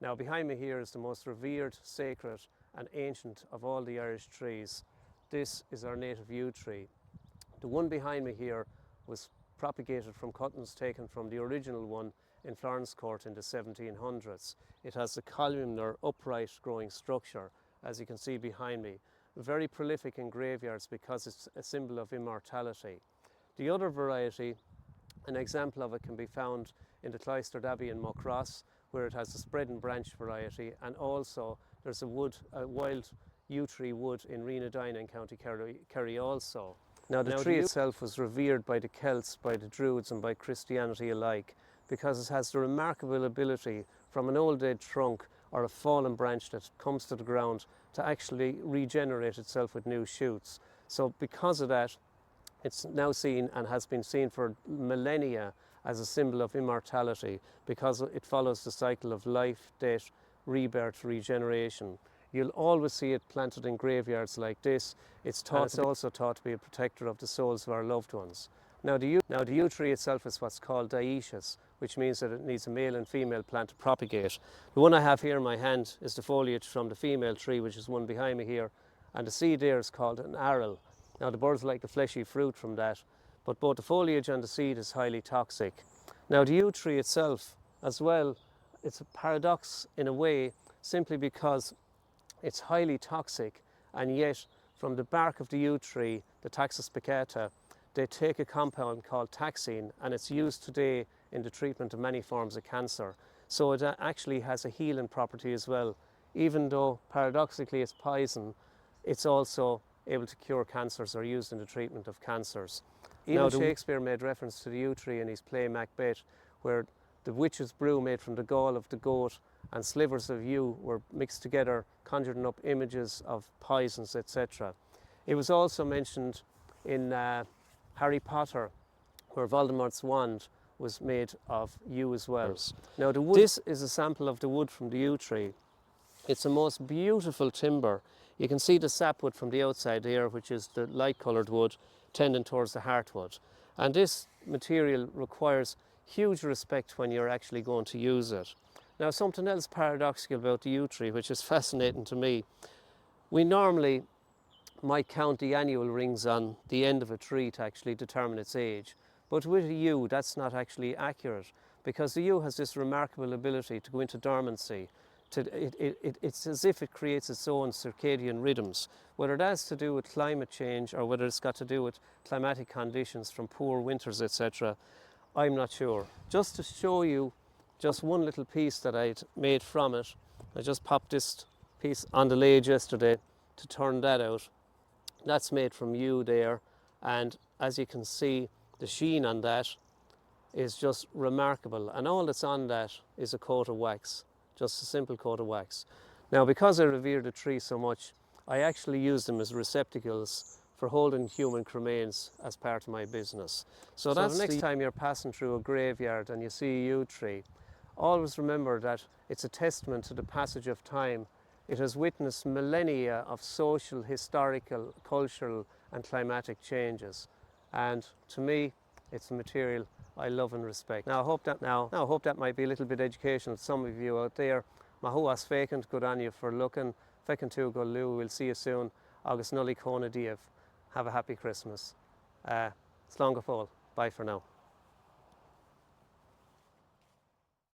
Now behind me here is the most revered, sacred and ancient of all the Irish trees. This is our native yew tree. The one behind me here was propagated from cuttings taken from the original one in Florence Court in the 1700s. It has a columnar, upright growing structure, as you can see behind me. Very prolific in graveyards because it's a symbol of immortality. The other variety, an example of it can be found in the Cloistered Abbey in Muckross, where it has a spread and branch variety, and also there's a wild yew tree wood in Reenadyne in County Kerry also. Now the tree itself was revered by the Celts, by the Druids and by Christianity alike, because it has the remarkable ability from an old dead trunk or a fallen branch that comes to the ground to actually regenerate itself with new shoots. So because of that, it's now seen and has been seen for millennia as a symbol of immortality, because it follows the cycle of life, death, rebirth, regeneration. You'll always see it planted in graveyards like this. It's also thought to be a protector of the souls of our loved ones. Now the yew tree itself is what's called dioecious, which means that it needs a male and female plant to propagate. The one I have here in my hand is the foliage from the female tree, which is one behind me here, and the seed there is called an aril. Now the birds like the fleshy fruit from that, but both the foliage and the seed is highly toxic. Now the yew tree itself as well, it's a paradox in a way, simply because it's highly toxic, and yet from the bark of the yew tree, the Taxus spicata, they take a compound called taxine, and it's used today in the treatment of many forms of cancer. So it actually has a healing property as well. Even though paradoxically it's poison, it's also able to cure cancers or used in the treatment of cancers. Even Shakespeare made reference to the yew tree in his play Macbeth, where the witch's brew made from the gall of the goat and slivers of yew were mixed together, conjuring up images of poisons, etc. It was also mentioned in Harry Potter, where Voldemort's wand was made of yew as well. Now this is a sample of the wood from the yew tree. It's a most beautiful timber. You can see the sapwood from the outside here, which is the light coloured wood tending towards the heartwood. And this material requires huge respect when you're actually going to use it. Now something else paradoxical about the yew tree, which is fascinating to me, we normally might count the annual rings on the end of a tree to actually determine its age. But with a yew, that's not actually accurate, because the yew has this remarkable ability to go into dormancy. It's as if it creates its own circadian rhythms, whether it has to do with climate change or whether it's got to do with climatic conditions from poor winters, etc. I'm not sure. Just to show you just one little piece that I'd made from it, I just popped this piece on the lathe yesterday to turn that out. That's made from yew there, and as you can see, the sheen on that is just remarkable, and all that's on that is a coat of wax, just a simple coat of wax. Now because I revere the tree so much, I actually use them as receptacles for holding human cremains as part of my business. So that's the next time you're passing through a graveyard and you see a yew tree, always remember that it's a testament to the passage of time. It has witnessed millennia of social, historical, cultural and climatic changes. And to me, it's a material I love and respect. Now I hope that might be a little bit educational to some of you out there. Mahuas vacant, good on you for looking. Fecin tú go lu, we'll see you soon. Agus nully Kona Div. Have a happy Christmas. Slán go fóill. Bye for now.